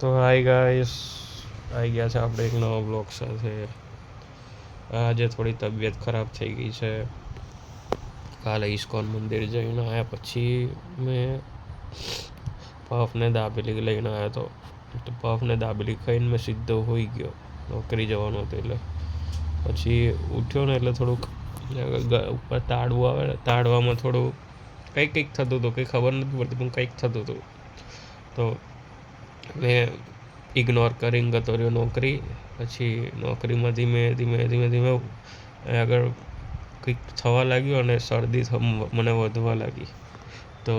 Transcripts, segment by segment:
તો hi guys, આવી ગયા છે આપણે એક નવા બ્લોગ સાથે. આજે થોડી તબિયત ખરાબ થઈ ગઈ છે. કાલે ઇસ્કોન મંદિર જઈને આવ્યા પછી મેં પફને દાબેલી લઈને આવ્યો હતો. તો પફને દાબેલી ખાઈને મેં સીધો હોઈ ગયો. નોકરી જવાનું હતું એટલે પછી ઉઠ્યો ને એટલે થોડુંક ઉપર તાળવું આવે ને, તાળવામાં થોડું કંઈક થતું હતું, કંઈ ખબર નથી પડતી પણ કંઈક થતું હતું. તો મેં ઇગ્નોર કરીને ગતો રહ્યો નોકરી. પછી નોકરીમાં ધીમે ધીમે ધીમે ધીમે આગળ કંઈક થવા લાગ્યું અને શરદી મને વધવા લાગી. તો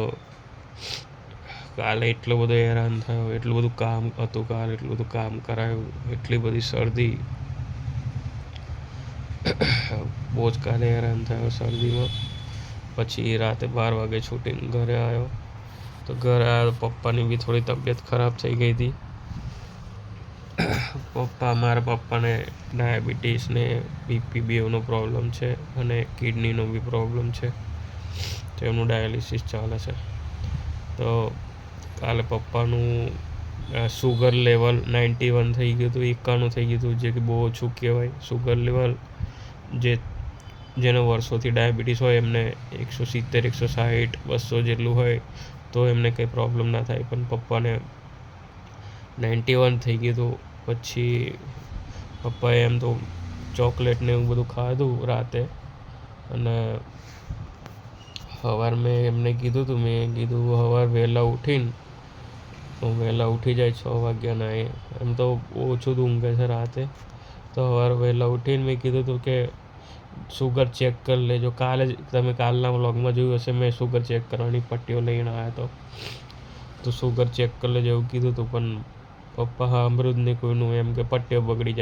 કાલે એટલો બધો હેરાન થયો, એટલું બધું કામ હતું કાલે, એટલું બધું કામ કરાયું, એટલી બધી શરદી. બહુ જ કાલે હેરાન થયો શરદીમાં. પછી રાતે 12 વાગે છૂટીને ઘરે આવ્યો. તો ઘરે આવ્યો, પપ્પાની બી થોડી તબિયત ખરાબ થઈ ગઈ હતી. મારા પપ્પાને ડાયાબિટીસ ને બીપી બેવનો પ્રોબ્લેમ છે અને કિડનીનો બી પ્રોબ્લેમ છે. તો એમનું ડાયાલિસિસ ચાલે છે. તો કાલે પપ્પાનું સુગર લેવલ 91 થઈ ગયું હતું, 91 થઈ ગયું હતું, જે કે બહુ ઓછું કહેવાય. સુગર લેવલ જેને વર્ષોથી ડાયાબિટીસ હોય એમને 170, 160, 200 જેટલું હોય તો એમને કંઈ પ્રોબ્લેમ ના થાય, પણ પપ્પાને 91 થઈ ગયું હતું. પછી પપ્પાએ એમ તો ચોકલેટ ને એવું બધું ખાધું રાતે. અને સવાર મેં એમને કીધું હતું, મેં કીધું સવાર વહેલા ઉઠી જાય 6 વાગ્યાના. એમ તો ઓછું જ ઊંઘે છે રાતે. તો સવાર વહેલા ઉઠીને મેં કીધું હતું કે સુગર ચેક કરી લેજો. તમે કાલના વ્લોગમાં જોયું હશે, મેં સુગર ચેક કરવાની પટ્ટીઓ લઈને આવ્યો હતો. તો સુગર ચેક કરી લેજો એવું કીધું હતું, પણ પપ્પા સાંભળ્યું જ નહીં કોઈનું. એમ કે પટ્ટીઓ બગડી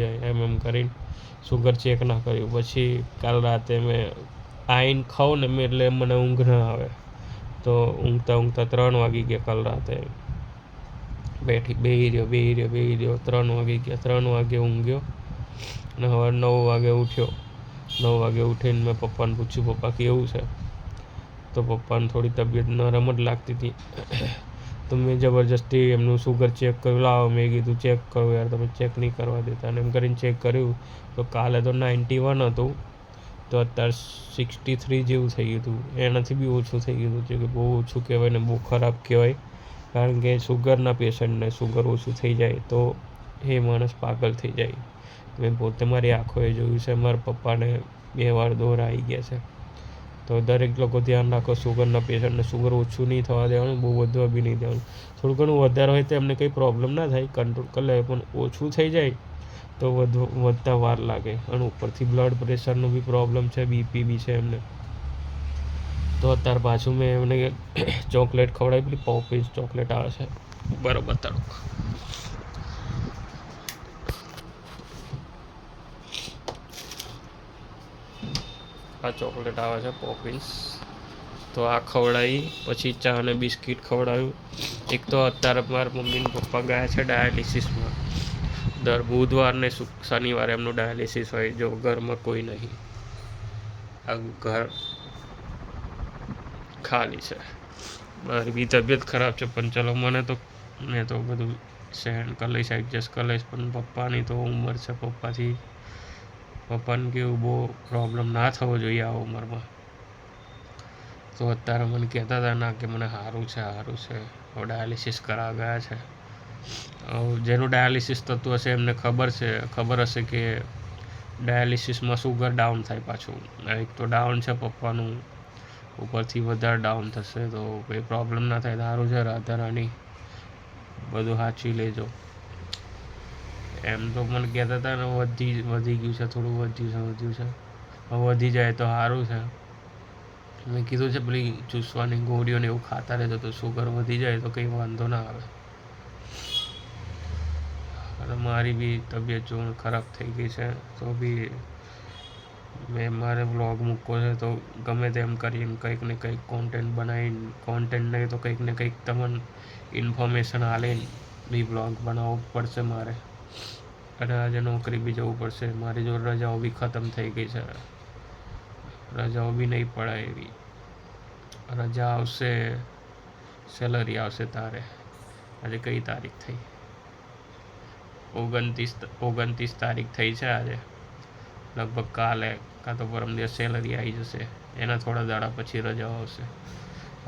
જાય એમ કરીને સુગર ચેક ના કર્યું. પછી કાલ રાતે મેં આવીને ખાઉં ને એટલે મને ઊંઘ ના આવે. તો ઊંઘતા 3 વાગી ગયા કાલ રાતે. બેહી રહ્યો 3 વાગી ગયા. 3 વાગે ઊંઘ્યો અને સવારે 9 વાગે ઉઠ્યો. 9 વાગે ઉઠીને મેં પપ્પાને પૂછ્યું, પપ્પા કેવું છે? તો પપ્પાને થોડી તબિયત નરમ જ લાગતી હતી. તો મેં જબરજસ્તી એમનું સુગર ચેક કર્યું. લાવો, મેં કીધું ચેક કરો યાર, તમે ચેક નહીં કરવા દેતા. અને એમ કરીને ચેક કર્યું તો કાલે તો 91 હતું, તો અત્યારે 63 જેવું થઈ ગયું હતું. એનાથી બી ઓછું થઈ ગયું હતું, જે કે બહુ ઓછું કહેવાય ને બહુ ખરાબ કહેવાય. કારણ કે સુગરના પેશન્ટને સુગર ઓછું થઈ જાય તો એ માણસ પાગલ થઈ જાય. મેં પોતે મારી આંખોએ જોયું છે. મારા પપ્પાને 2 વાર દોરા આવી ગયા છે. તો દરેક લોકો ધ્યાન રાખો, સુગરના પેશન્ટને સુગર ઓછું નહીં થવા દેવાનું, બહુ વધવા બી નહીં દેવાનું. થોડું ઘણું વધારે હોય તો એમને કંઈ પ્રોબ્લેમ ના થાય, કંટ્રોલ કરી લે, પણ ઓછું થઈ જાય તો વધતા વાર લાગે. અને ઉપરથી બ્લડ પ્રેશરનો બી પ્રોબ્લેમ છે, બીપી બી છે એમને. તો અત્યારે પાછું મેં એમને ચોકલેટ ખવડાવી, પેલી પોપીઝ ચોકલેટ આવે છે, બરાબર તડકો. આ ચોકલેટ આવે છે પોપીઝ, તો આ ખવડાવી. પછી ચા અને બિસ્કિટ ખવડાવ્યું. એક તો અત્યારે મારા મમ્મી ને પપ્પા ગયા છે ડાયાલિસિસમાં. દર બુધવાર ને શનિવારે એમનું ડાયાલિસિસ હોય. જો ઘરમાં કોઈ નહીં, આ ઘર ખાલી છે. મારી બી તબિયત ખરાબ છે, પણ ચલો મેં તો બધું સહન કરી લઈશ, એડજસ્ટ કરી લઈશ. પણ પપ્પાની તો ઉંમર છે, પપ્પાને કેવું બહુ પ્રોબ્લેમ ના થવો જોઈએ આ ઉંમરમાં. તો અત્યારે મને કહેતા હતા ના કે મને સારું છે. ડાયાલિસિસ કરાવવા ગયા છે. જેનું ડાયાલિસિસ થતું હશે એમને ખબર હશે કે ડાયાલિસિસમાં સુગર ડાઉન થાય પાછું. એક તો ડાઉન છે પપ્પાનું, ઉપરથી વધારે ડાઉન થશે તો કંઈ પ્રોબ્લેમ ના થાય. સારું છે રાધા રાણી, બધું સાચવી લેજો. એમ તો મને કહેતા હતા ને વધી ગયું છે, થોડું વધ્યું છે. હવે વધી જાય તો સારું છે. મેં કીધું છે પેલી ચૂસવાની ગોળીઓને એવું ખાતા રહેતો તો સુગર વધી જાય તો કંઈ વાંધો ના આવે. અને મારી બી તબિયત જો ખરાબ થઈ ગઈ છે, તો બી મારે વ્લોગ મૂકવો છે. તો ગમે તેમ કરીને કંઈક ને કંઈક કોન્ટેન્ટ નહીં તો કંઈક ને કંઈક તમને ઇન્ફોર્મેશન આલીને બી વ્લોગ બનાવવો પડશે મારે. અને આજે નોકરી બી જવું પડશે. મારી જો રજાઓ બી ખતમ થઈ ગઈ છે. રજાઓ બી નહીં પડાય એવી. રજા આવશે, સેલરી આવશે તારે. આજે કઈ તારીખ થઈ? 29 તારીખ થઈ છે આજે. લગભગ કાલે કાં તો પરમ દિવસ સેલરી આવી જશે, એના થોડા દાડા પછી રજાઓ આવશે.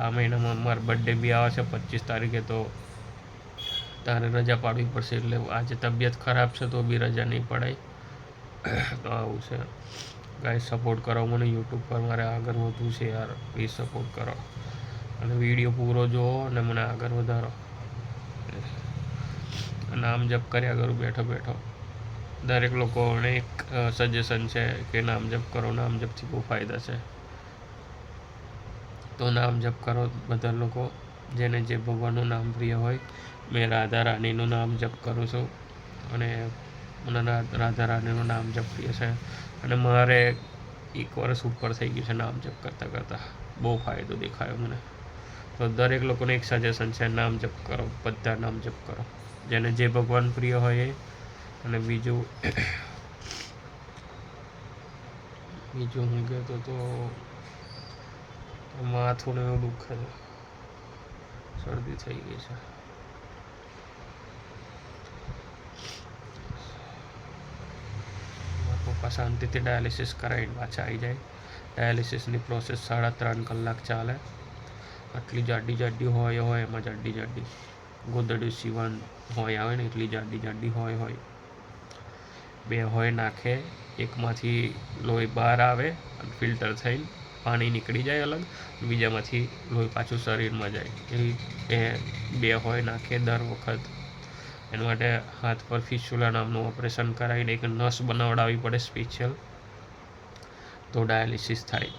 આ મહિનામાં મારો બર્થડે બી આવે છે 25 તારીખે, તો તારે રજા પાડવી પડશે. એટલે આજે તબિયત ખરાબ છે તો બી રજા નહીં પડાય. તો આવું છે ગાઈસ. સપોર્ટ કરો મને યુટ્યુબ પર, મારે આગળ વધવું છે યાર. પ્લીઝ સપોર્ટ કરો અને વિડીયો પૂરો જુઓ અને મને આગળ વધારો. નામ જપ કર્યા કરું બેઠો બેઠો. દરેક લોકોને એક સજેશન છે કે નામ જપ કરો, નામ જપથી બહુ ફાયદા છે. તો નામ જપ કરો બધા લોકો, જેને જે ભગવાનનું નામ પ્રિય હોય. મેં રાધા રાણીનું નામ જપ કરું છું અને મને રાધા રાણીનું નામ જપ પ્રિય છે. અને મારે 1 વર્ષ ઉપર થઈ ગયું છે નામ જપ કરતાં કરતાં. બહુ ફાયદો દેખાયો મને. તો દરેક લોકોને એક સજેશન છે, નામ જપ કરો, બધા નામ જપ કરો, જેને જે ભગવાન પ્રિય હોય એ. અને બીજું હું કહેતો તો માથું ને એવું દુખે છે, શરદી થઈ ગઈ છે. પપ્પા શાંતિથી ડાયાલિસિસ કરાવીને પાછા આવી જાય. ડાયાલિસિસની પ્રોસેસ 3.5 કલાક ચાલે. આટલી જાડી હોય એમાં જાડી ગોદડી સીવણ હોય આવે ને એટલી જાડી હોય. 2 હોય નાખે, એકમાંથી લોહી બહાર આવે અને ફિલ્ટર થઈને પાણી નીકળી જાય અલગ, બીજામાંથી લોહી પાછું શરીરમાં જાય. એ 2 હોય નાખે દર વખત. એના માટે હાથ પર ફિસ્યુલા નામનું ઓપરેશન કરાવીને એક નસ બનાવડાવવી પડે સ્પેશિયલ, તો ડાયાલિસિસ થાય.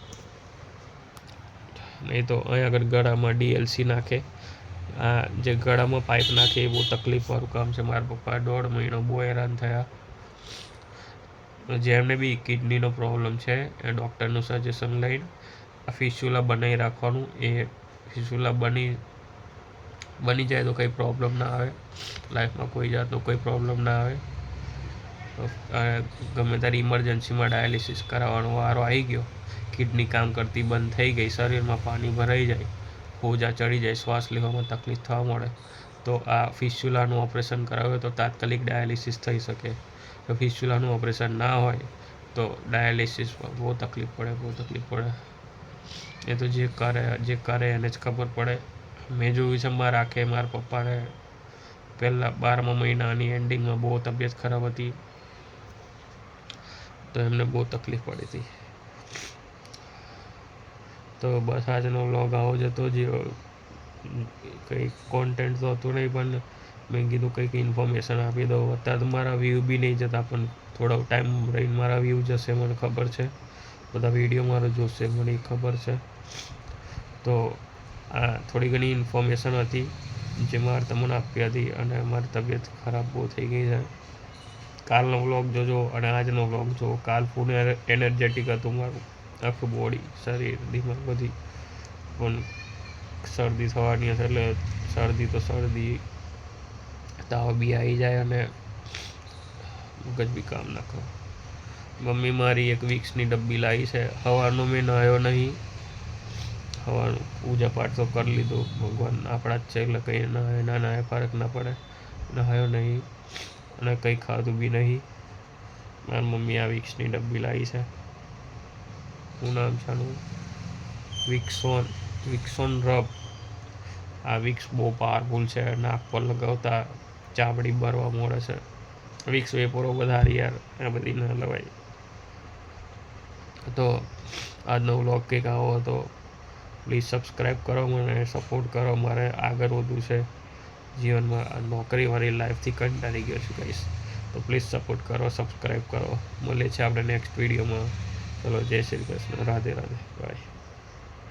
નહીં તો અહીં આગળ ગળામાં DLC નાખે. આ જે ગળામાં પાઇપ નાખે એ બહુ તકલીફવાળું કામ છે. મારા પપ્પા 1.5 મહિનો બહુ હેરાન થયા. જેમને બી કિડનીનો પ્રોબ્લેમ છે એ ડૉક્ટરનું સજેશન લઈને આ ફિસ્યુલા બનાવી રાખવાનું. એ ફિસ્યુલા બની જાય તો કંઈ પ્રોબ્લેમ ના આવે લાઈફમાં, કોઈ જાતનો કોઈ પ્રોબ્લેમ ના આવે. ગમે ત્યારે ઇમરજન્સીમાં ડાયાલિસિસ કરાવવાનો વારો આવી ગયો, કિડની કામ કરતી બંધ થઈ ગઈ, શરીરમાં પાણી ભરાઈ જાય, હોજા ચડી જાય, શ્વાસ લેવામાં તકલીફ થવા મળે, તો આ ફિસ્યુલાનું ઓપરેશન કરાવે તો તાત્કાલિક ડાયાલિસિસ થઈ શકે. જો ફિસ્યુલાનું ઓપરેશન ના હોય તો ડાયાલિસિસમાં બહુ તકલીફ પડે. એ તો જે કરે એને જ ખબર પડે. મેં જોયું છે મારા પપ્પાને પહેલાં 12મા મહિનાની એન્ડિંગમાં બહુ તબિયત ખરાબ હતી, તો એમને બહુ તકલીફ પડી હતી. તો બસ આજનો વ્લોગ આવો જ હતો. જે કંઈ કોન્ટેન્ટ તો હતું નહીં, પણ મેં કીધું કંઈક ઇન્ફોર્મેશન આપી દઉં. અત્યારે તો મારા વ્યૂ બી નહીં જતા, પણ થોડો ટાઈમ રહીને મારા વ્યૂ જશે, મને ખબર છે. બધા વિડીયો મારો જોશે, મને ખબર છે. તો આ થોડી ઘણી ઇન્ફોર્મેશન હતી જે મારે તમને આપી હતી. અને મારી તબિયત ખરાબ બહુ થઈ ગઈ છે. કાલનો વ્લોગ જોજો અને આજનો વ્લોગ જો. કાલ ફૂલ એનર્જેટિક હતું મારું આખું બોડી, શરીર, દિમાગ બધી. પણ શરદી થવાની હશે, એટલે શરદી તાવ બી આવી જાય અને મગજ બી કામ ના કરે. મમ્મી મારી એક વિક્સની ડબ્બી લાવી છે. સવારનો મેં નહાયો નહીં. સવારનું પૂજા પાઠ તો કરી લીધું, ભગવાન આપણા જ છે એટલે કંઈ ના નાહે ફરક ના પડે. નહાયો નહીં અને કંઈ ખાધું બી નહીં. મારી મમ્મી આ વિક્સની ડબ્બી લાવી છે. શું નામ છે આનું? વિક્સોન રબ. આ વિક્સ બહુ પાવરફુલ છે. નાક પર લગાવતા ચામડી ભરવા મળે છે. વિક્સ વેપરો વધારી યાર, આ બધી ના લવાય. તો આજનો વ્લોગ કંઈક આવો હતો. પ્લીઝ સબસ્ક્રાઈબ કરો, મને સપોર્ટ કરો. મારે આગળ વધવું છે જીવનમાં. નોકરીવાળી લાઈફથી કંટાળી ગયો છું ગાઈસ. તો પ્લીઝ સપોર્ટ કરો, સબસ્ક્રાઈબ કરો. મળીએ છીએ આપણે નેક્સ્ટ વિડીયોમાં. ચલો, જય શ્રી કૃષ્ણ, રાધે રાધે, બાય.